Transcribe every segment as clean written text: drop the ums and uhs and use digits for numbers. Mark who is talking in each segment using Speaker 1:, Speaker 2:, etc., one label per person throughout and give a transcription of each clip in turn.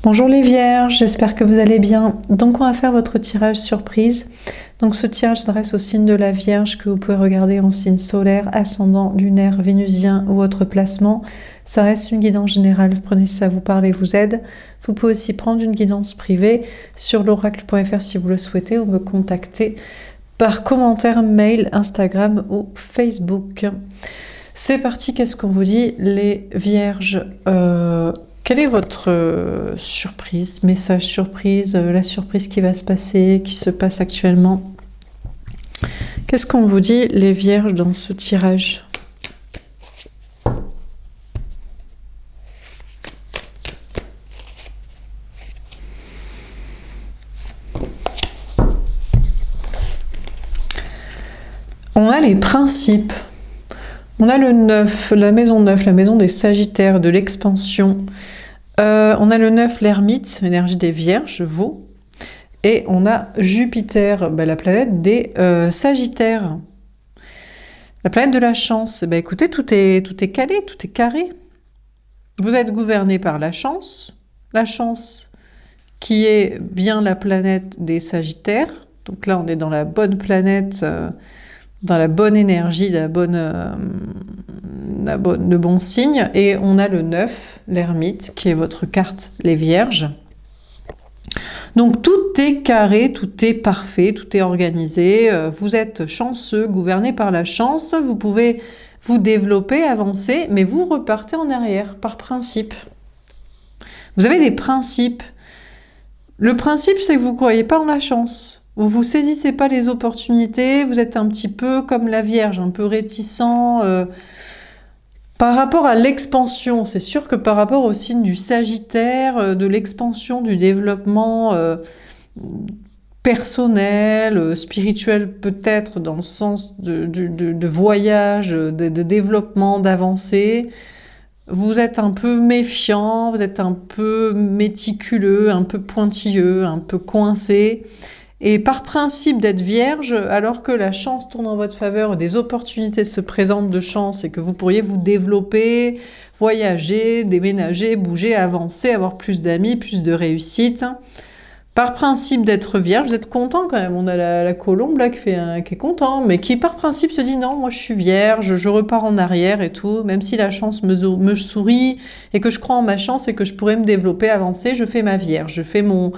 Speaker 1: Bonjour les vierges, j'espère que vous allez bien. Donc on va faire votre tirage surprise. Donc ce tirage s'adresse au signe de la Vierge que vous pouvez regarder en signe solaire, ascendant, lunaire, vénusien ou autre placement. Ça reste une guidance générale, prenez si ça vous parle et vous aide. Vous pouvez aussi prendre une guidance privée sur l'oracle.fr si vous le souhaitez ou me contacter par commentaire, mail, Instagram ou Facebook. C'est parti, qu'est-ce qu'on vous dit les vierges? Quelle est votre surprise, message surprise, la surprise qui va se passer, qui se passe actuellement? Qu'est-ce qu'on vous dit, les vierges, dans ce tirage? On a les principes. On a le 9, la maison 9, la maison des Sagittaires, de l'expansion. On a le 9, l'ermite, l'énergie des Vierges, vous. Et on a Jupiter, la planète des Sagittaires. La planète de la chance. Écoutez, tout est calé, tout est carré. Vous êtes gouverné par la chance qui est bien la planète des Sagittaires. Donc là, on est dans la bonne planète, dans la bonne énergie, le bon signe. Et on a le 9, l'ermite, qui est votre carte, les Vierges. Donc tout est carré, tout est parfait, tout est organisé. Vous êtes chanceux, gouverné par la chance. Vous pouvez vous développer, avancer, mais vous repartez en arrière, par principe. Vous avez des principes. Le principe, c'est que vous ne croyez pas en la chance. Vous saisissez pas les opportunités, vous êtes un petit peu comme la Vierge, un peu réticent par rapport à l'expansion. C'est sûr que par rapport au signe du Sagittaire, de l'expansion, du développement personnel, spirituel peut-être, dans le sens de voyage, de développement, d'avancée, vous êtes un peu méfiant, vous êtes un peu méticuleux, un peu pointilleux, un peu coincé. Et par principe d'être vierge, alors que la chance tourne en votre faveur, des opportunités se présentent de chance et que vous pourriez vous développer, voyager, déménager, bouger, avancer, avoir plus d'amis, plus de réussite. Par principe d'être vierge, vous êtes content quand même. On a la colombe là qui est content, mais qui par principe se dit non, moi je suis vierge, je repars en arrière et tout, même si la chance me sourit et que je crois en ma chance et que je pourrais me développer, avancer, je fais ma vierge, je fais mon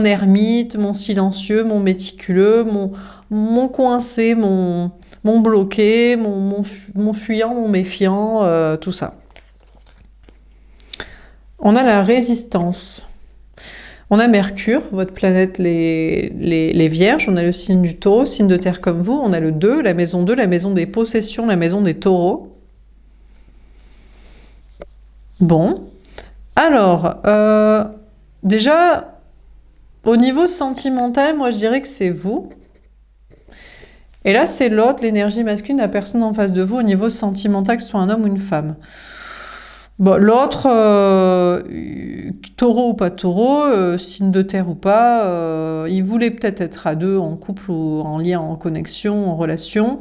Speaker 1: ermite, mon silencieux, mon méticuleux, mon coincé, mon bloqué, mon fuyant, mon méfiant, tout ça. On a la résistance. On a Mercure, votre planète, les Vierges. On a le signe du Taureau, signe de terre comme vous. On a le 2, la maison des possessions, la maison des Taureaux. Bon. Alors, déjà, au niveau sentimental, moi je dirais que c'est vous. Et là, c'est l'autre, l'énergie masculine, la personne en face de vous, au niveau sentimental, que ce soit un homme ou une femme. Bon, l'autre, taureau ou pas taureau, signe de terre ou pas, il voulait peut-être être à deux, en couple ou en lien, en connexion, en relation.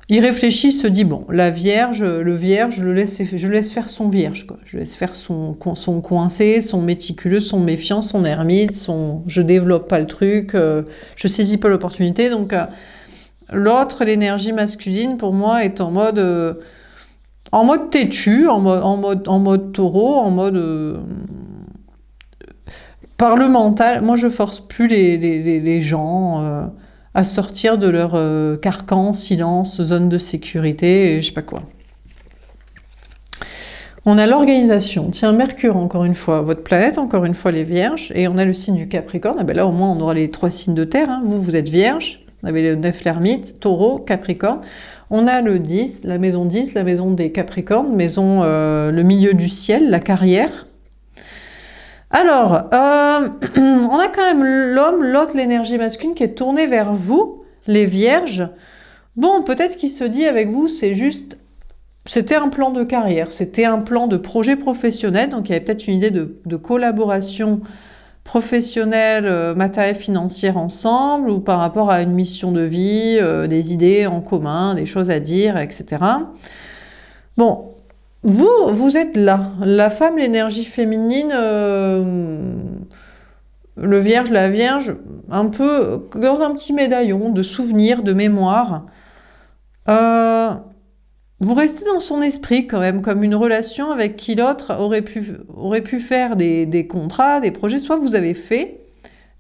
Speaker 1: Il réfléchit, se dit, bon, la Vierge, le Vierge, je laisse faire son Vierge, quoi. Je laisse faire son coincé, son méticuleux, son méfiant, son ermite, je développe pas le truc, je saisis pas l'opportunité. Donc, l'autre, l'énergie masculine, pour moi, est en mode têtu, en mode taureau, en mode par le mental. Moi, je force plus les gens à sortir de leur carcan, silence, zone de sécurité, et je sais pas quoi. On a l'organisation. Tiens, Mercure, encore une fois, votre planète, encore une fois, les Vierges, et on a le signe du Capricorne. Ah ben là, au moins, on aura les 3 signes de terre. Hein. Vous êtes Vierge, on avait le 9, l'ermite, Taureau, Capricorne. On a le 10, la maison des Capricornes, le milieu du ciel, la carrière. Alors, on a quand même l'homme, l'autre, l'énergie masculine qui est tournée vers vous, les Vierges. Bon, peut-être qu'il se dit avec vous, c'était un plan de carrière, c'était un plan de projet professionnel, donc il y avait peut-être une idée de collaboration professionnelle, matérielle, financière ensemble, ou par rapport à une mission de vie, des idées en commun, des choses à dire, etc. Bon, vous êtes là. La femme, l'énergie féminine, le vierge, la vierge, un peu dans un petit médaillon de souvenirs, de mémoire. Euh, Vous restez dans son esprit quand même, comme une relation avec qui l'autre aurait pu faire des contrats, des projets. Soit vous avez fait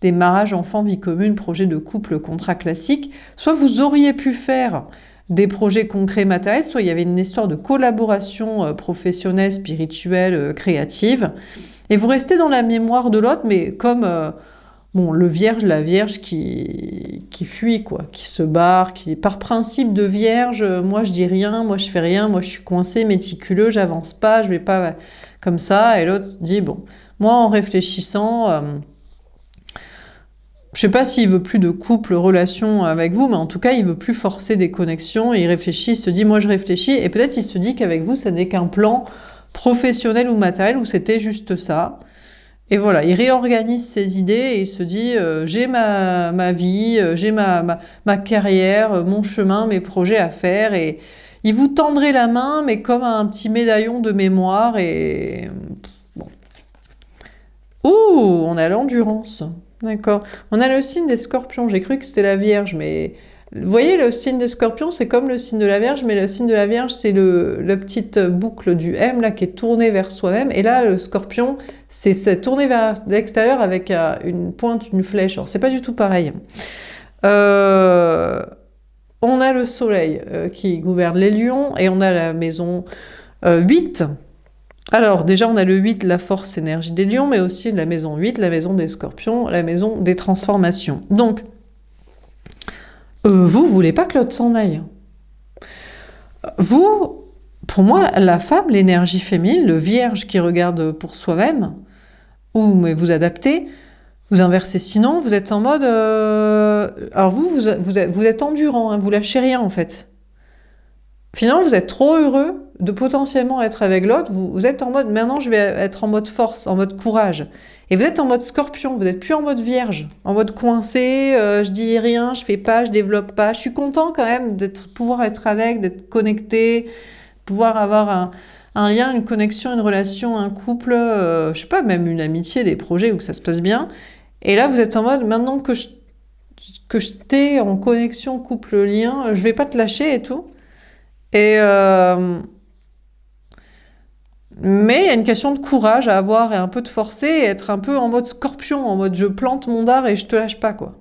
Speaker 1: des mariages, enfants, vie commune, projets de couple, contrat classique, soit vous auriez pu faire des projets concrets matériels, soit il y avait une histoire de collaboration professionnelle, spirituelle, créative, et vous restez dans la mémoire de l'autre, mais comme bon, le vierge, la vierge qui fuit, quoi, qui se barre, qui, par principe de vierge, moi je dis rien, moi je fais rien, moi je suis coincé, méticuleux, j'avance pas, je vais pas comme ça, et l'autre dit, bon, moi en réfléchissant, je sais pas s'il veut plus de couple, relation avec vous, mais en tout cas, il veut plus forcer des connexions, il réfléchit, il se dit, moi je réfléchis, et peut-être il se dit qu'avec vous, ça n'est qu'un plan professionnel ou matériel, où c'était juste ça. Et voilà, il réorganise ses idées et il se dit, j'ai ma vie, j'ai ma carrière, mon chemin, mes projets à faire, et il vous tendrait la main, mais comme un petit médaillon de mémoire, et... Bon. Ouh, on a l'endurance. D'accord. On a le signe des scorpions. J'ai cru que c'était la Vierge, mais vous voyez, le signe des scorpions, c'est comme le signe de la Vierge, mais le signe de la Vierge, c'est la petite boucle du M là qui est tournée vers soi-même. Et là, le scorpion, c'est tourné vers l'extérieur avec une pointe, une flèche. Alors, c'est pas du tout pareil. On a le soleil qui gouverne les lions et on a la maison 8. Alors, déjà, on a le 8, la force énergie des lions, mais aussi la maison 8, la maison des scorpions, la maison des transformations. Donc, vous voulez pas que l'autre s'en aille. Vous, pour moi, la femme, l'énergie féminine, le vierge qui regarde pour soi-même, ou mais vous adaptez, vous inversez. Sinon, vous êtes en mode... alors vous êtes endurant, hein, vous lâchez rien en fait. Finalement, vous êtes trop heureux de potentiellement être avec l'autre, vous êtes en mode, maintenant je vais être en mode force, en mode courage. Et vous êtes en mode scorpion, vous n'êtes plus en mode vierge, en mode coincé, je dis rien, je fais pas, je développe pas. Je suis content quand même pouvoir être avec, d'être connecté, pouvoir avoir un lien, une connexion, une relation, un couple, je sais pas, même une amitié, des projets où ça se passe bien. Et là, vous êtes en mode, maintenant que je t'ai en connexion, couple, lien, je vais pas te lâcher et tout. Et mais il y a une question de courage à avoir et un peu de forcer et être un peu en mode scorpion, en mode je plante mon dard et je te lâche pas, quoi.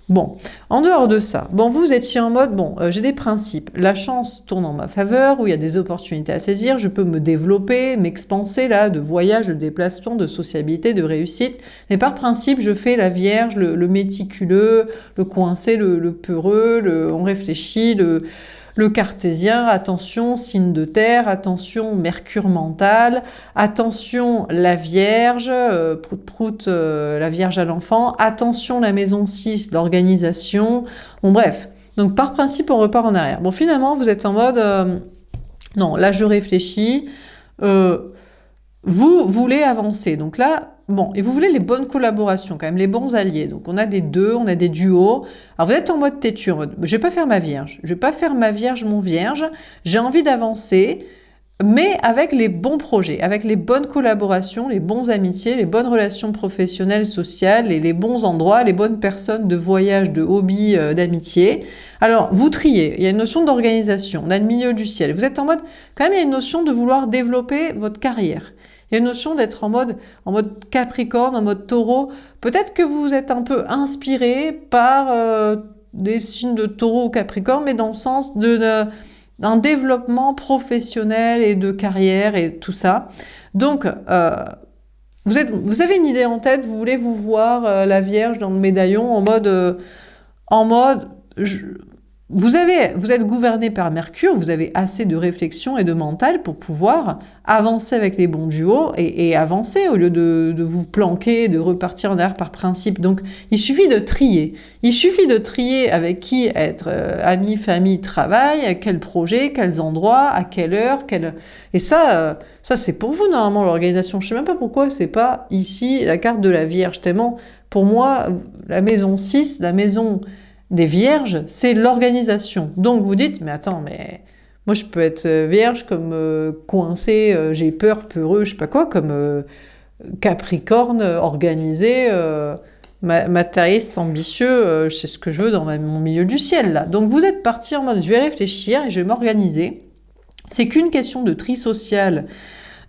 Speaker 1: Bon, en dehors de ça, bon, vous étiez en mode, bon, j'ai des principes. La chance tourne en ma faveur, où il y a des opportunités à saisir, je peux me développer, m'expanser, là, de voyage, de déplacement, de sociabilité, de réussite. Mais par principe, je fais la vierge, le méticuleux, le coincé, le peureux, on réfléchit, le cartésien, attention, signe de terre, attention, mercure mental, attention, la vierge, prout-prout, la vierge à l'enfant, attention, la maison 6, l'organisation, bon bref. Donc par principe, on repart en arrière. Bon, finalement, vous êtes en mode, non, là je réfléchis, vous voulez avancer. Donc là, bon, et vous voulez les bonnes collaborations, quand même, les bons alliés. Donc on a des deux, on a des duos. Alors vous êtes en mode têtu, en mode, je vais pas faire ma vierge, je vais pas faire ma vierge, mon vierge. J'ai envie d'avancer, mais avec les bons projets, avec les bonnes collaborations, les bons amitiés, les bonnes relations professionnelles, sociales, et les bons endroits, les bonnes personnes de voyage, de hobby, d'amitié. Alors, vous triez, il y a une notion d'organisation, on a le milieu du ciel. Vous êtes en mode, quand même, il y a une notion de vouloir développer votre carrière. Il y a une notion d'être en mode Capricorne, en mode Taureau. Peut-être que vous êtes un peu inspiré par des signes de Taureau ou Capricorne, mais dans le sens d'un développement professionnel et de carrière et tout ça. Donc, vous avez une idée en tête, vous voulez vous voir la Vierge dans le médaillon en mode, vous êtes gouverné par Mercure, vous avez assez de réflexion et de mental pour pouvoir avancer avec les bons duos et avancer au lieu de vous planquer, de repartir en arrière par principe. Donc, il suffit de trier. Il suffit de trier avec qui être ami, famille, travail, à quel projet, quels endroits, à quelle heure, Et ça c'est pour vous, normalement, l'organisation. Je sais même pas pourquoi c'est pas ici la carte de la Vierge. Tellement, pour moi, la maison 6, la maison des vierges, c'est l'organisation. Donc vous dites, mais attends, mais moi je peux être vierge comme coincé, j'ai peur, peureux, je sais pas quoi, comme Capricorne, organisé, matérialiste, ambitieux, je sais ce que je veux dans mon milieu du ciel, là. Donc vous êtes parti en mode, je vais réfléchir et je vais m'organiser. C'est qu'une question de tri social,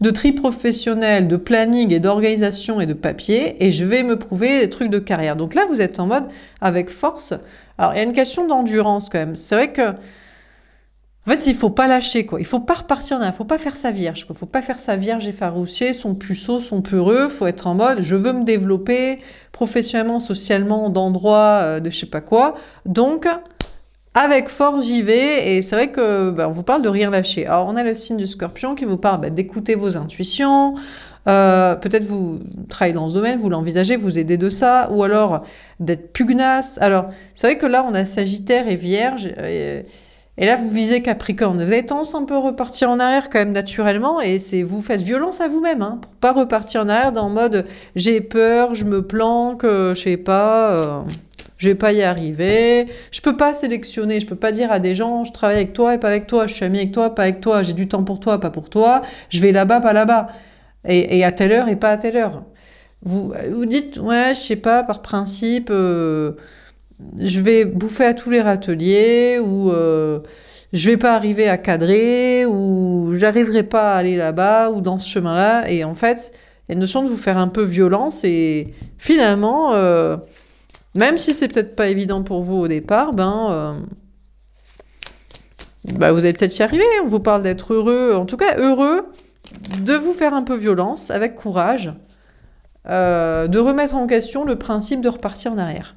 Speaker 1: de tri professionnel, de planning et d'organisation et de papier, et je vais me prouver des trucs de carrière. Donc là, vous êtes en mode avec force. Alors, il y a une question d'endurance quand même. C'est vrai que, en fait, il faut pas lâcher, quoi. Il faut pas repartir en arrière. Il faut pas faire sa vierge, quoi. Il faut pas faire sa vierge effarouchée, son puceau, son peureux. Il faut être en mode, je veux me développer professionnellement, socialement, d'endroits, de je sais pas quoi. Donc, avec force, j'y vais, et c'est vrai que on vous parle de rien lâcher. Alors, on a le signe du Scorpion qui vous parle d'écouter vos intuitions. Peut-être vous travaillez dans ce domaine, vous l'envisagez, vous aidez de ça, ou alors d'être pugnace. Alors, c'est vrai que là, on a Sagittaire et Vierge, et là, vous visez Capricorne. Vous avez tendance un peu à repartir en arrière quand même naturellement, et vous faites violence à vous-même, hein, pour pas repartir en arrière dans le mode j'ai peur, je me planque, je sais pas. Je vais pas y arriver, je peux pas sélectionner, je peux pas dire à des gens, je travaille avec toi et pas avec toi, je suis ami avec toi, pas avec toi, j'ai du temps pour toi, pas pour toi, je vais là-bas, pas là-bas, et à telle heure et pas à telle heure. Vous dites, ouais, je sais pas, par principe, je vais bouffer à tous les râteliers, ou je vais pas arriver à cadrer, ou j'arriverai pas à aller là-bas, ou dans ce chemin-là, et en fait, il y a une notion de vous faire un peu violence, et finalement... même si c'est peut-être pas évident pour vous au départ, vous allez peut-être y arriver. On vous parle d'être heureux, en tout cas heureux, de vous faire un peu violence, avec courage, de remettre en question le principe de repartir en arrière.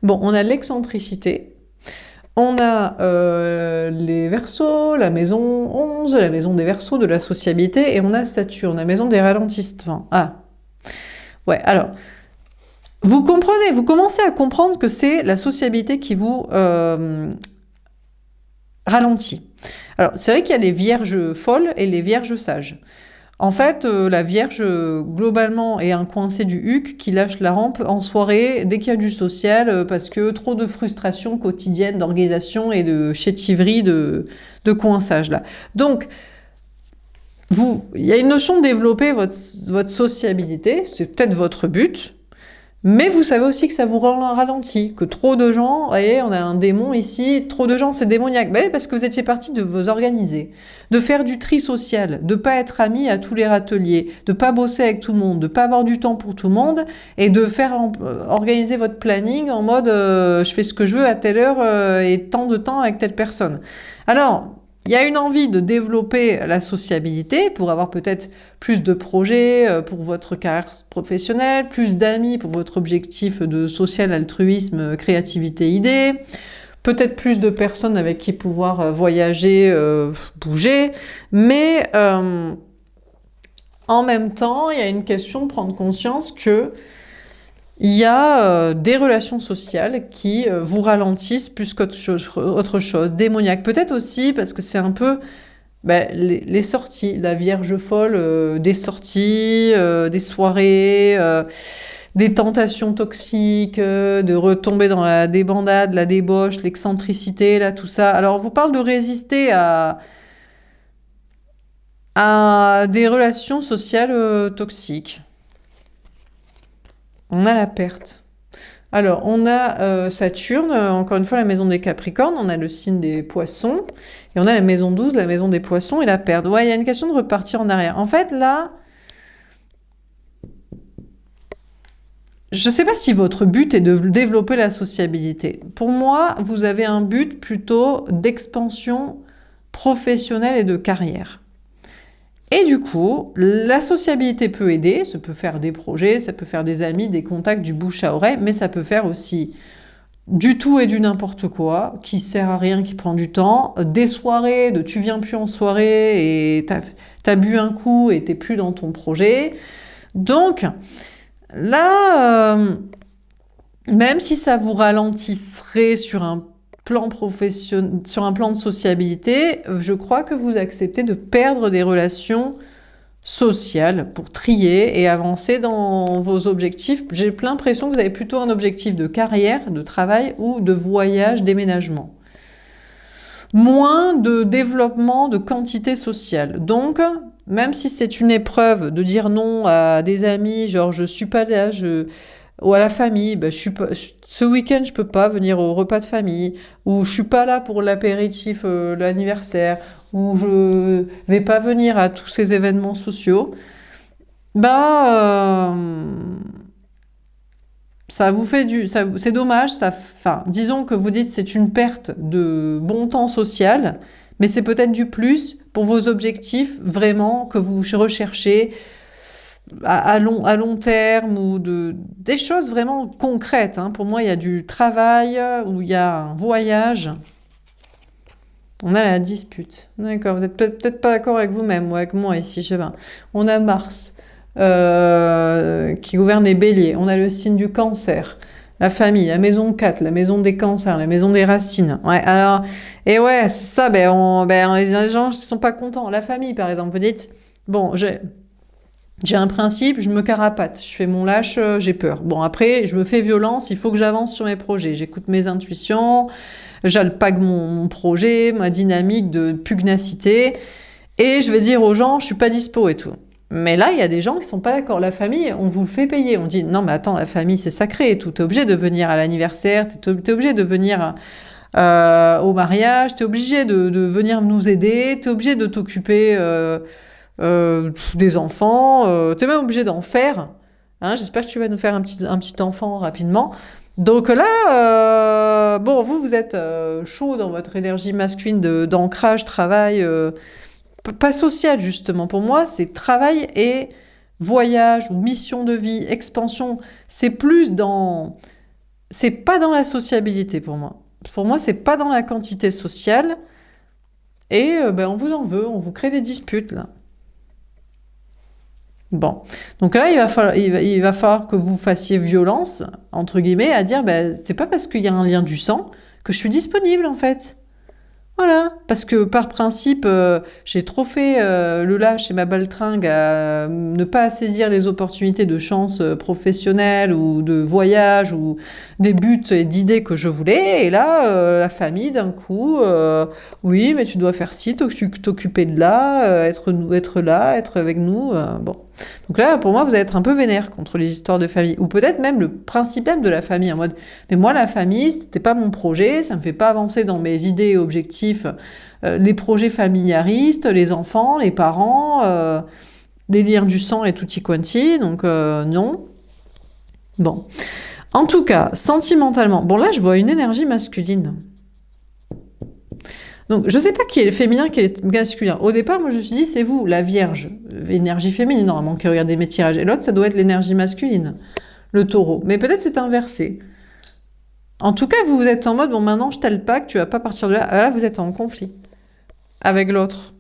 Speaker 1: Bon, on a l'excentricité, on a les Verseaux, la maison 11, la maison des Verseaux, de la sociabilité, et on a Saturne, la maison des ralentissements. Ah, ouais, alors... Vous comprenez, vous commencez à comprendre que c'est la sociabilité qui vous ralentit. Alors, c'est vrai qu'il y a les vierges folles et les vierges sages. En fait, la vierge, globalement, est un coincé du huc qui lâche la rampe en soirée dès qu'il y a du social, parce que trop de frustration quotidienne, d'organisation et de chétiverie, de coinçage, là. Donc, il y a une notion de développer votre sociabilité, c'est peut-être votre but. Mais vous savez aussi que ça vous ralentit, que trop de gens, vous voyez, on a un démon ici, trop de gens c'est démoniaque. Ben oui, parce que vous étiez parti de vous organiser, de faire du tri social, de pas être ami à tous les râteliers, de pas bosser avec tout le monde, de pas avoir du temps pour tout le monde, et de faire organiser votre planning en mode je fais ce que je veux à telle heure et tant de temps avec telle personne. Alors, il y a une envie de développer la sociabilité pour avoir peut-être plus de projets pour votre carrière professionnelle, plus d'amis pour votre objectif de social altruisme, créativité, idée, peut-être plus de personnes avec qui pouvoir voyager, bouger, mais en même temps, il y a une question de prendre conscience que il y a des relations sociales qui vous ralentissent plus qu'autre chose, démoniaque. Peut-être aussi parce que c'est un peu les sorties, la vierge folle, des sorties, des soirées, des tentations toxiques, de retomber dans la débandade, la débauche, l'excentricité, là, tout ça. Alors, on vous parle de résister à des relations sociales toxiques. On a la perte. Alors, on a Saturne, encore une fois la maison des Capricornes, on a le signe des Poissons, et on a la maison 12, la maison des Poissons, et la perte. Ouais, il y a une question de repartir en arrière. En fait, là, je ne sais pas si votre but est de développer la sociabilité. Pour moi, vous avez un but plutôt d'expansion professionnelle et de carrière. Et du coup, la sociabilité peut aider, ça peut faire des projets, ça peut faire des amis, des contacts, du bouche à oreille, mais ça peut faire aussi du tout et du n'importe quoi, qui sert à rien, qui prend du temps, des soirées, de tu viens plus en soirée et t'as bu un coup et t'es plus dans ton projet. Donc, là, même si ça vous ralentisserait sur un plan professionnel, sur un plan de sociabilité, je crois que vous acceptez de perdre des relations sociales pour trier et avancer dans vos objectifs. J'ai l'impression que vous avez plutôt un objectif de carrière, de travail ou de voyage, déménagement. Moins de développement de quantité sociale. Donc, même si c'est une épreuve de dire non à des amis, genre je suis pas là, ou à la famille, ben, je suis pas, ce week-end je peux pas venir au repas de famille, ou je suis pas là pour l'apéritif, l'anniversaire, ou je vais pas venir à tous ces événements sociaux, bah ça vous fait c'est dommage, enfin, disons que vous dites c'est une perte de bon temps social, mais c'est peut-être du plus pour vos objectifs vraiment que vous recherchez à long terme ou des choses vraiment concrètes, hein. Pour moi, il y a du travail ou il y a un voyage. On a la dispute. D'accord, vous êtes peut-être pas d'accord avec vous-même ou avec moi ici, je sais pas. On a Mars qui gouverne les béliers. On a le signe du cancer. La famille, la maison 4, la maison des cancers, la maison des racines. Ouais, alors, et ouais, c'est ça, les gens ne sont pas contents. La famille, par exemple, vous dites, bon, j'ai un principe, je me carapate, je fais mon lâche, j'ai peur. Bon, après, je me fais violence, il faut que j'avance sur mes projets. J'écoute mes intuitions, j'alpague mon projet, ma dynamique de pugnacité, et je vais dire aux gens, je suis pas dispo et tout. Mais là, il y a des gens qui sont pas d'accord. La famille, on vous le fait payer. On dit, non, mais attends, la famille, c'est sacré et tout. T'es obligé de venir à l'anniversaire, t'es obligé de venir au mariage, t'es obligé de venir nous aider, t'es obligé de t'occuper des enfants, t'es même obligé d'en faire. Hein, j'espère que tu vas nous faire un petit enfant rapidement. Donc là, bon, vous êtes chaud dans votre énergie masculine d'ancrage, travail, pas social justement. Pour moi, c'est travail et voyage ou mission de vie, expansion. C'est plus dans... C'est pas dans la sociabilité pour moi. Pour moi, c'est pas dans la quantité sociale. Et on vous en veut, on vous crée des disputes là. Bon, donc là, il va falloir que vous fassiez violence, entre guillemets, à dire, c'est pas parce qu'il y a un lien du sang que je suis disponible, en fait. Voilà, parce que par principe, j'ai trop fait le lâche et ma baltringue à ne pas saisir les opportunités de chance professionnelles ou de voyage ou des buts et d'idées que je voulais. Et là, la famille, d'un coup, oui, mais tu dois faire ci, t'occuper de là, être là, être avec nous. Bon. Donc là, pour moi, vous allez être un peu vénère contre les histoires de famille. Ou peut-être même le principe même de la famille, en mode, mais moi, la famille, c'était pas mon projet, ça me fait pas avancer dans mes idées et objectifs. Les projets familiaristes, les enfants, les parents, des liens du sang et tutti quanti, donc non. Bon. En tout cas, sentimentalement, bon là, je vois une énergie masculine. Donc, je sais pas qui est le féminin, qui est le masculin. Au départ, moi, je me suis dit, c'est vous, la Vierge, énergie féminine, normalement, qui regardez mes tirages. Et l'autre, ça doit être l'énergie masculine, le taureau. Mais peut-être c'est inversé. En tout cas, vous êtes en mode, bon, maintenant, je t'alpague, tu vas pas partir de là. Là, vous êtes en conflit avec l'autre.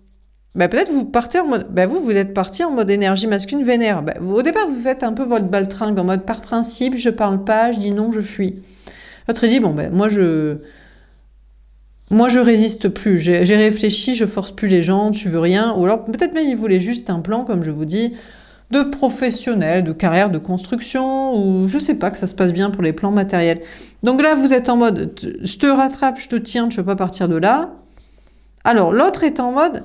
Speaker 1: Peut-être vous partez en mode, vous êtes parti en mode énergie masculine vénère. Au départ, vous faites un peu votre baltringue en mode, par principe, je parle pas, je dis non, je fuis. L'autre, il dit, moi, je résiste plus. J'ai réfléchi, je force plus les gens, tu veux rien. Ou alors, peut-être même, il voulait juste un plan, comme je vous dis, de professionnel, de carrière, de construction, ou je sais pas, que ça se passe bien pour les plans matériels. Donc là, vous êtes en mode, je te rattrape, je te tiens, je peux pas partir de là. Alors, l'autre est en mode,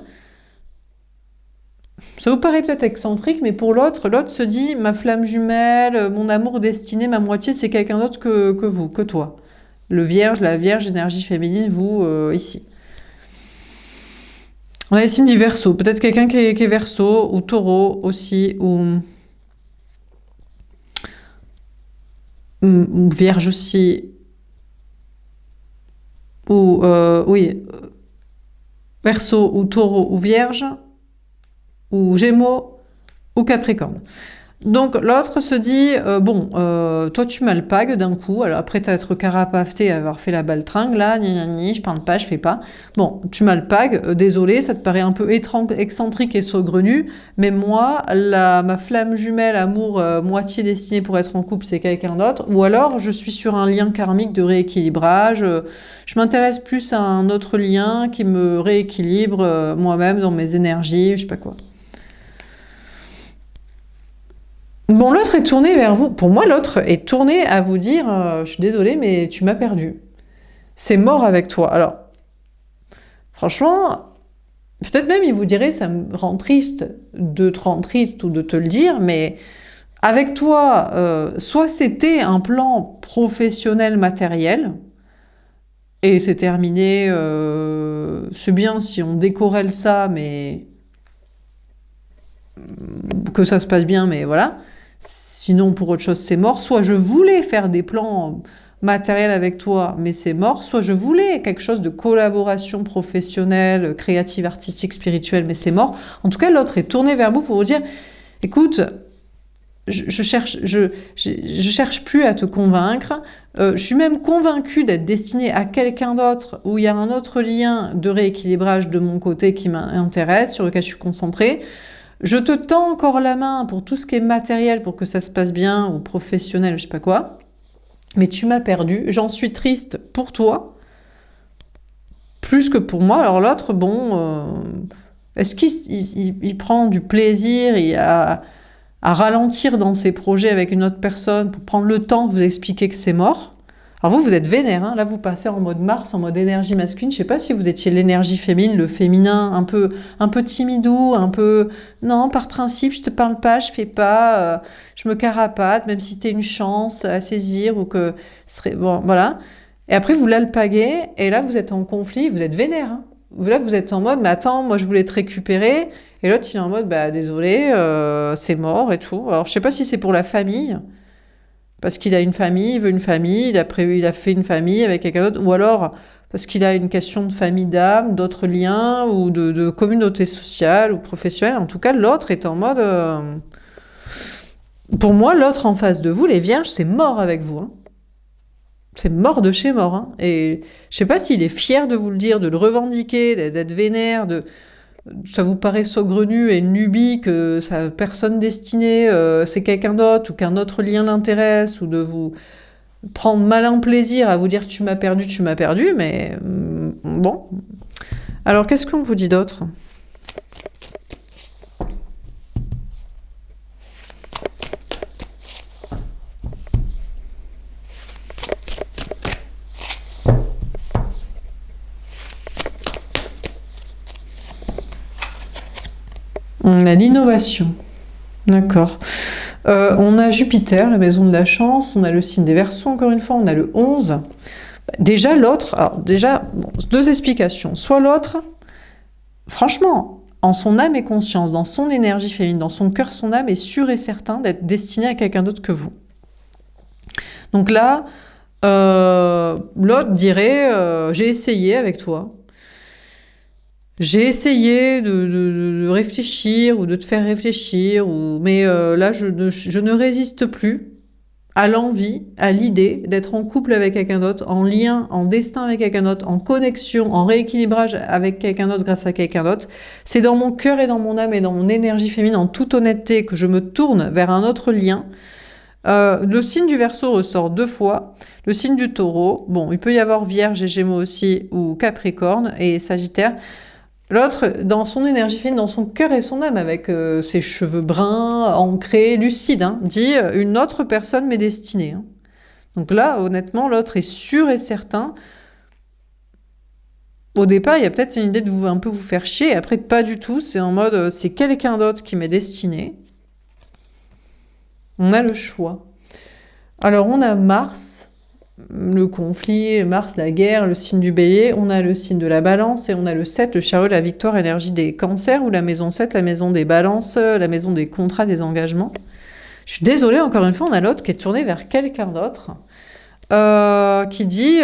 Speaker 1: ça vous paraît peut-être excentrique, mais pour l'autre se dit, ma flamme jumelle, mon amour destiné, ma moitié, c'est quelqu'un d'autre que vous, que toi. Le vierge, la vierge, énergie féminine, vous, ici. On a les signes du verso. Peut-être quelqu'un qui est verso, ou taureau aussi, ou vierge aussi. Ou, oui, verso, ou taureau, ou vierge, ou gémeaux, ou capricorne. Donc l'autre se dit, toi tu m'alpagues d'un coup, alors après t'être carapaté à avoir fait la baltringue, là, je parle pas, je fais pas. Bon, tu m'alpagues, désolé, ça te paraît un peu excentrique et saugrenu, mais moi, ma flamme jumelle, amour, moitié destinée pour être en couple, c'est quelqu'un d'autre, ou alors je suis sur un lien karmique de rééquilibrage, je m'intéresse plus à un autre lien qui me rééquilibre moi-même dans mes énergies, je sais pas quoi. Bon, l'autre est tourné vers vous. Pour moi, l'autre est tourné à vous dire je suis désolée, mais tu m'as perdu. C'est mort avec toi. Alors, franchement, peut-être même il vous dirait, ça me rend triste de te rendre triste ou de te le dire, mais avec toi, soit c'était un plan professionnel matériel, et c'est terminé, c'est bien si on décorrèle ça, mais que ça se passe bien, mais voilà. Sinon, pour autre chose, c'est mort. Soit je voulais faire des plans matériels avec toi, mais c'est mort. Soit je voulais quelque chose de collaboration professionnelle, créative, artistique, spirituelle, mais c'est mort. En tout cas, l'autre est tourné vers vous pour vous dire, écoute, je cherche plus à te convaincre. Je suis même convaincue d'être destinée à quelqu'un d'autre où il y a un autre lien de rééquilibrage de mon côté qui m'intéresse, sur lequel je suis concentrée. Je te tends encore la main pour tout ce qui est matériel pour que ça se passe bien ou professionnel, je sais pas quoi. Mais tu m'as perdu. J'en suis triste pour toi plus que pour moi. Alors l'autre, bon, est-ce qu'il prend du plaisir à ralentir dans ses projets avec une autre personne pour prendre le temps de vous expliquer que c'est mort? Alors vous êtes vénère, hein. Là vous passez en mode Mars, en mode énergie masculine. Je sais pas si vous étiez l'énergie féminine, le féminin, un peu timidou, un peu non, par principe je te parle pas, je fais pas, je me carapate, même si c'était une chance à saisir ou que ce serait bon, voilà. Et après vous l'alpaguez et là vous êtes en conflit, vous êtes vénère. Hein. Là vous êtes en mode mais attends, moi je voulais te récupérer et l'autre il est en mode bah désolé, c'est mort et tout. Alors je sais pas si c'est pour la famille. Parce qu'il a une famille, il veut une famille, il a fait une famille avec quelqu'un d'autre, ou alors parce qu'il a une question de famille d'âme, d'autres liens, ou de communauté sociale ou professionnelle. En tout cas, l'autre est en mode... Pour moi, l'autre en face de vous, les vierges, c'est mort avec vous. Hein. C'est mort de chez mort. Hein. Et je sais pas s'il est fier de vous le dire, de le revendiquer, d'être vénère, ça vous paraît saugrenu et nubie que ça personne destinée, c'est quelqu'un d'autre ou qu'un autre lien l'intéresse ou de vous prendre malin plaisir à vous dire tu m'as perdu, mais bon. Alors qu'est-ce qu'on vous dit d'autre? On a l'innovation. D'accord. On a Jupiter, la maison de la chance, on a le signe des Verseaux, encore une fois, on a le 11. Déjà, l'autre, alors déjà, bon, deux explications. Soit l'autre, franchement, en son âme et conscience, dans son énergie féminine, dans son cœur, son âme est sûr et certain d'être destiné à quelqu'un d'autre que vous. Donc là, l'autre dirait, j'ai essayé avec toi. J'ai essayé de réfléchir ou de te faire réfléchir, mais là, je ne résiste plus à l'envie, à l'idée d'être en couple avec quelqu'un d'autre, en lien, en destin avec quelqu'un d'autre, en connexion, en rééquilibrage avec quelqu'un d'autre grâce à quelqu'un d'autre. C'est dans mon cœur et dans mon âme et dans mon énergie féminine, en toute honnêteté, que je me tourne vers un autre lien. Le signe du Verseau ressort 2 fois. Le signe du Taureau, bon, il peut y avoir Vierge et Gémeaux aussi, ou Capricorne et Sagittaire. L'autre, dans son énergie féminine, dans son cœur et son âme, avec ses cheveux bruns, ancrés, lucides, hein, dit une autre personne m'est destinée. Hein. Donc là, honnêtement, l'autre est sûr et certain. Au départ, il y a peut-être une idée de un peu vous faire chier, après pas du tout, c'est en mode c'est quelqu'un d'autre qui m'est destiné. On a le choix. Alors on a Mars, le conflit, Mars, la guerre, le signe du Bélier, on a le signe de la Balance et on a le 7, le chariot, la victoire, énergie des cancers, ou la maison 7, la maison des balances, la maison des contrats, des engagements. Je suis désolée, encore une fois, on a l'autre qui est tourné vers quelqu'un d'autre, qui dit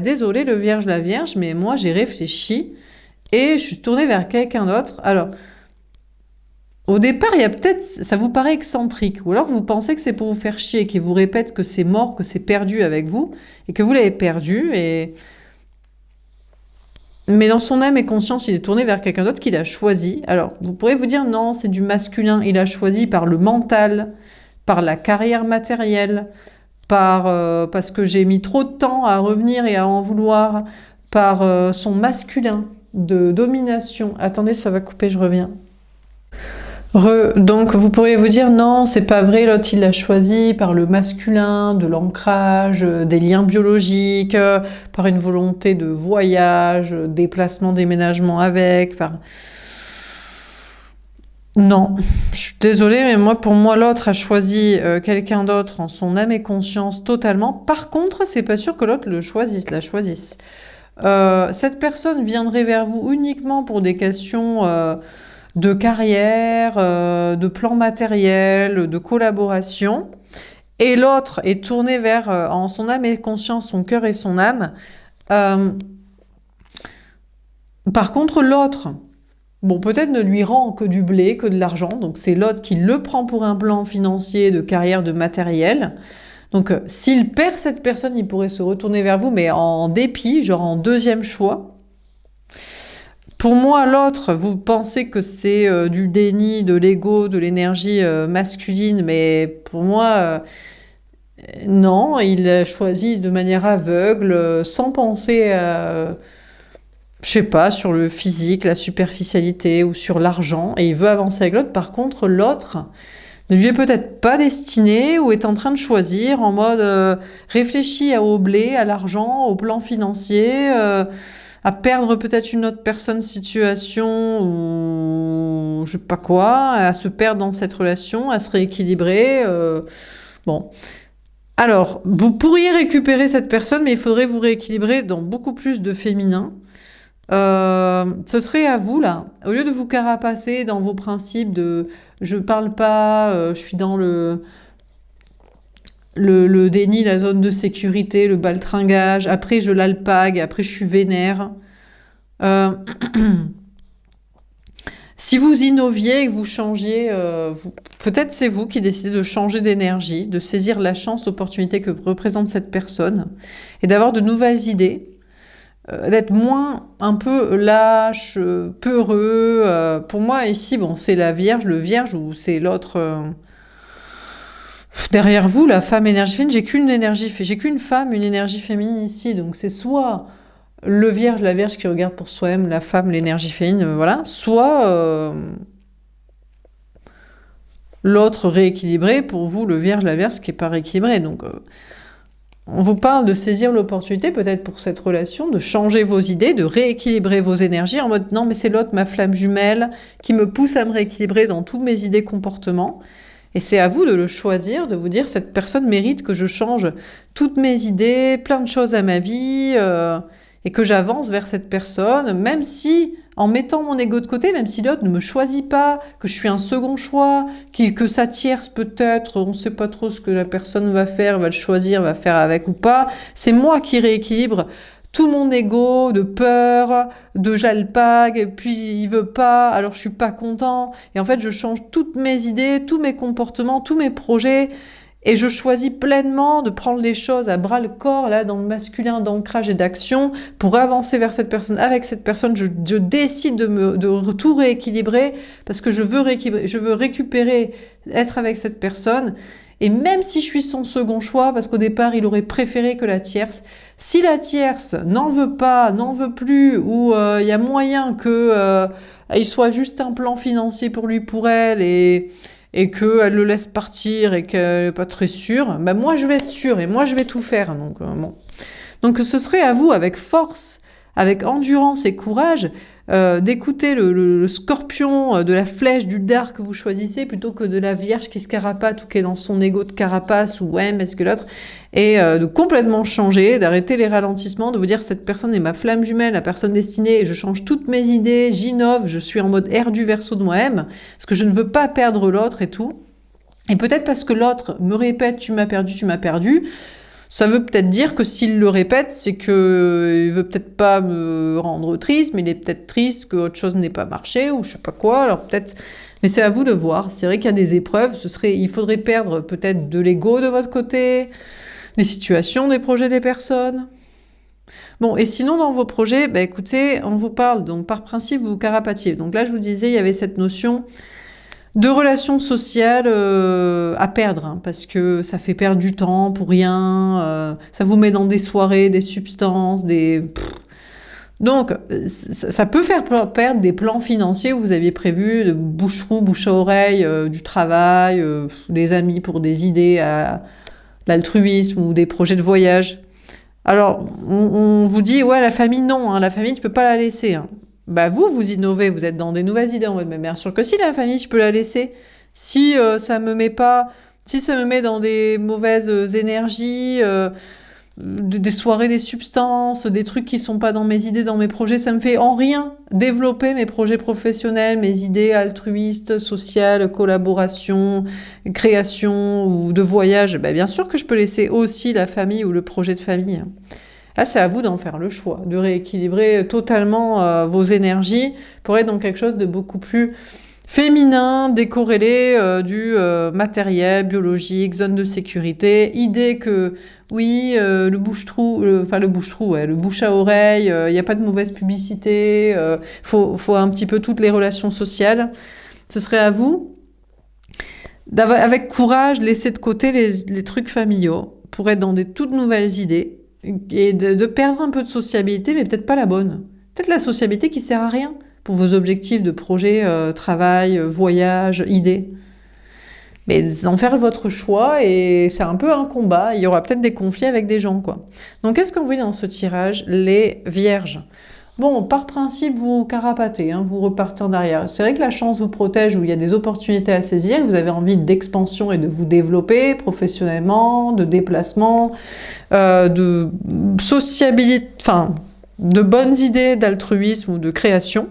Speaker 1: désolé le vierge, la vierge, mais moi j'ai réfléchi et je suis tournée vers quelqu'un d'autre. Alors, au départ, il y a peut-être, ça vous paraît excentrique, ou alors vous pensez que c'est pour vous faire chier, qu'il vous répète que c'est mort, que c'est perdu avec vous, et que vous l'avez perdu, mais dans son âme et conscience, il est tourné vers quelqu'un d'autre qu'il a choisi. Alors, vous pourrez vous dire, non, c'est du masculin, il a choisi par le mental, par la carrière matérielle, parce que j'ai mis trop de temps à revenir et à en vouloir, par son masculin de domination. Attendez, ça va couper, je reviens. Donc vous pourriez vous dire non, c'est pas vrai, l'autre il l'a choisi par le masculin, de l'ancrage, des liens biologiques, par une volonté de voyage, déplacement, déménagement avec, par... Non, je suis désolée, mais pour moi, l'autre a choisi quelqu'un d'autre en son âme et conscience totalement. Par contre, c'est pas sûr que l'autre la choisisse. Cette personne viendrait vers vous uniquement pour des questions de carrière, de plan matériel, de collaboration. Et l'autre est tourné vers, en son âme et conscience, son cœur et son âme. Euh, Par contre, l'autre, bon, peut-être ne lui rend que du blé, que de l'argent. Donc c'est l'autre qui le prend pour un plan financier, de carrière, de matériel. Donc s'il perd cette personne, il pourrait se retourner vers vous, mais en dépit, genre en deuxième choix. Pour moi, l'autre, vous pensez que c'est du déni, de l'ego, de l'énergie masculine, mais pour moi, non, il a choisi de manière aveugle, sans penser à, je sais pas, sur le physique, la superficialité ou sur l'argent, et il veut avancer avec l'autre. Par contre, l'autre ne lui est peut-être pas destiné ou est en train de choisir en mode réfléchit au blé, à l'argent, au plan financier, à perdre peut-être une autre personne, situation ou je sais pas quoi, à se perdre dans cette relation, à se rééquilibrer. Bon. Alors, vous pourriez récupérer cette personne, mais il faudrait vous rééquilibrer dans beaucoup plus de féminin. Ce serait à vous, là, au lieu de vous carapacer dans vos principes de je parle pas, je suis dans le déni, la zone de sécurité, le baltringage, après je l'alpague, après je suis vénère. Euh, Si vous innoviez et que vous changiez, peut-être c'est vous qui décidez de changer d'énergie, de saisir la chance, l'opportunité que représente cette personne et d'avoir de nouvelles idées. D'être moins un peu lâche, peureux. Pour moi, ici, bon, c'est la Vierge, le Vierge, ou c'est l'autre... derrière vous, la femme énergie féminine, j'ai qu'une femme, une énergie féminine ici. Donc c'est soit le Vierge, la Vierge qui regarde pour soi-même, la femme, l'énergie féminine, voilà. Soit l'autre rééquilibré, pour vous, le Vierge, la Vierge qui n'est pas rééquilibré. Donc on vous parle de saisir l'opportunité, peut-être pour cette relation, de changer vos idées, de rééquilibrer vos énergies en mode non, mais c'est l'autre, ma flamme jumelle, qui me pousse à me rééquilibrer dans toutes mes idées, comportements. Et c'est à vous de le choisir, de vous dire cette personne mérite que je change toutes mes idées, plein de choses à ma vie, et que j'avance vers cette personne, même si, en mettant mon ego de côté, même si l'autre ne me choisit pas, que je suis un second choix, que sa tierce peut-être, on ne sait pas trop ce que la personne va faire, va le choisir, va faire avec ou pas, c'est moi qui rééquilibre tout mon ego de peur, de j'alpague, puis il veut pas, alors je suis pas content, et en fait je change toutes mes idées, tous mes comportements, tous mes projets, et je choisis pleinement de prendre les choses à bras le corps, là, dans le masculin d'ancrage et d'action, pour avancer vers cette personne. Avec cette personne, je décide de tout rééquilibrer, parce que je veux récupérer, être avec cette personne. Et même si je suis son second choix, parce qu'au départ, il aurait préféré que la tierce, si la tierce n'en veut pas, n'en veut plus, ou il y a moyen que il soit juste un plan financier pour lui, pour elle, et qu'elle le laisse partir et qu'elle n'est pas très sûre, ben moi je vais être sûre et moi je vais tout faire. Donc, bon. Donc ce serait à vous, avec force, avec endurance et courage, d'écouter le scorpion de la flèche du dard que vous choisissez plutôt que de la vierge qui se carapate ou qui est dans son ego de carapace ou ouais, mais est-ce que l'autre, et de complètement changer, d'arrêter les ralentissements, de vous dire cette personne est ma flamme jumelle, la personne destinée, et je change toutes mes idées, j'innove, je suis en mode air du verso de moi-même, parce que je ne veux pas perdre l'autre et tout. Et peut-être parce que l'autre me répète tu m'as perdu, ça veut peut-être dire que s'il le répète, c'est que il veut peut-être pas me rendre triste, mais il est peut-être triste que autre chose n'ait pas marché ou je sais pas quoi. Alors peut-être, mais c'est à vous de voir. C'est vrai qu'il y a des épreuves. Il faudrait perdre peut-être de l'ego de votre côté, des situations, des projets, des personnes. Bon, et sinon dans vos projets, bah écoutez, on vous parle donc par principe vous carapatiez. Donc là je vous disais, il y avait cette notion de relations sociales à perdre, hein, parce que ça fait perdre du temps pour rien, ça vous met dans des soirées, des substances, Donc, ça peut faire perdre des plans financiers que vous aviez prévus, de bouche-trou, bouche à oreille, du travail, des amis pour des idées à l'altruisme ou des projets de voyage. Alors, on vous dit, ouais, la famille, non, hein, la famille, tu peux pas la laisser. Hein. Bah, vous innovez, vous êtes dans des nouvelles idées en mode, mais bien sûr que si, la famille, je peux la laisser. Si ça me met pas, si ça me met dans des mauvaises énergies, des soirées, des substances, des trucs qui sont pas dans mes idées, dans mes projets, ça me fait en rien développer mes projets professionnels, mes idées altruistes, sociales, collaboration, création ou de voyage. Ben, bien sûr que je peux laisser aussi la famille ou le projet de famille. Là, c'est à vous d'en faire le choix, de rééquilibrer totalement vos énergies pour être dans quelque chose de beaucoup plus féminin, décorrélé du matériel, biologique, zone de sécurité, idée que oui, le bouche-trou, enfin le bouche-trou, ouais, le bouche à oreille, il n'y a pas de mauvaise publicité, faut un petit peu toutes les relations sociales. Ce serait à vous, avec courage, laisser de côté les trucs familiaux pour être dans des toutes nouvelles idées et de perdre un peu de sociabilité, mais peut-être pas la bonne. Peut-être la sociabilité qui sert à rien pour vos objectifs de projet, travail, voyage, idées. Mais en faire votre choix et c'est un peu un combat. Il y aura peut-être des conflits avec des gens, quoi. Donc, qu'est-ce qu'on voit dans ce tirage? Les vierges. Bon, par principe, vous carapatez, hein, vous repartez en arrière. C'est vrai que la chance vous protège, où il y a des opportunités à saisir, vous avez envie d'expansion et de vous développer professionnellement, de déplacement, de sociabilité, enfin, de bonnes idées d'altruisme ou de création.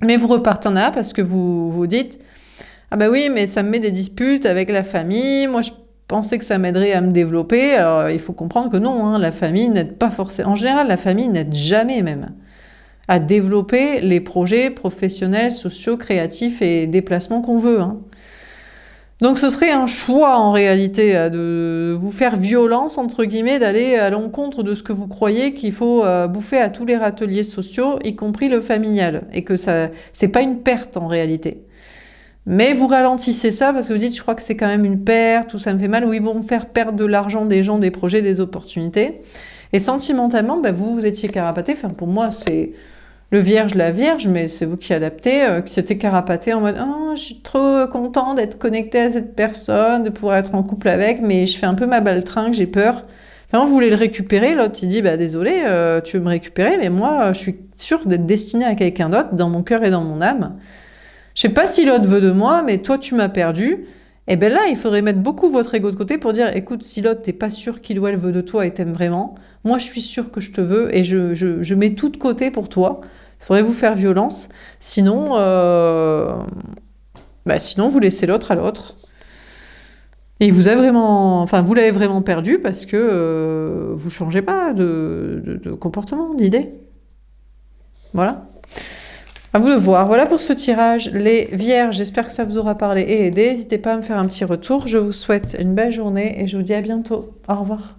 Speaker 1: Mais vous repartez en arrière parce que vous vous dites « Ah bah oui, mais ça me met des disputes avec la famille, moi je pensais que ça m'aiderait à me développer. » Alors il faut comprendre que non, hein, la famille n'aide pas forcément. En général, la famille n'aide jamais même à développer les projets professionnels, sociaux, créatifs et déplacements qu'on veut. Hein. Donc ce serait un choix en réalité de vous faire violence, entre guillemets, d'aller à l'encontre de ce que vous croyez qu'il faut bouffer à tous les râteliers sociaux, y compris le familial, et que ça, c'est pas une perte en réalité. Mais vous ralentissez ça parce que vous dites, je crois que c'est quand même une perte, ou ça me fait mal, ou ils vont me faire perdre de l'argent, des gens, des projets, des opportunités. Et sentimentalement, bah, vous étiez carapaté, enfin pour moi c'est... Le vierge, la vierge, mais c'est vous qui adaptez, qui s'était carapaté en mode « Oh, je suis trop content d'être connecté à cette personne, de pouvoir être en couple avec, mais je fais un peu ma baltringue, j'ai peur. » Enfin, vous voulez le récupérer, l'autre il dit « Bah désolé, tu veux me récupérer, mais moi je suis sûre d'être destinée à quelqu'un d'autre, dans mon cœur et dans mon âme. Je sais pas si l'autre veut de moi, mais toi tu m'as perdu. » Et bien là, il faudrait mettre beaucoup votre ego de côté pour dire « Écoute, si l'autre t'es pas sûr qu'il ou elle veut de toi et t'aime vraiment, moi je suis sûre que je te veux et je mets tout de côté pour toi. » Il faudrait vous faire violence, sinon, sinon vous laissez l'autre à l'autre. Et vous avez vraiment, enfin vous l'avez vraiment perdu parce que vous changez pas de comportement, d'idée. Voilà. À vous de voir. Voilà pour ce tirage. Les vierges, j'espère que ça vous aura parlé et aidé. N'hésitez pas à me faire un petit retour. Je vous souhaite une belle journée et je vous dis à bientôt. Au revoir.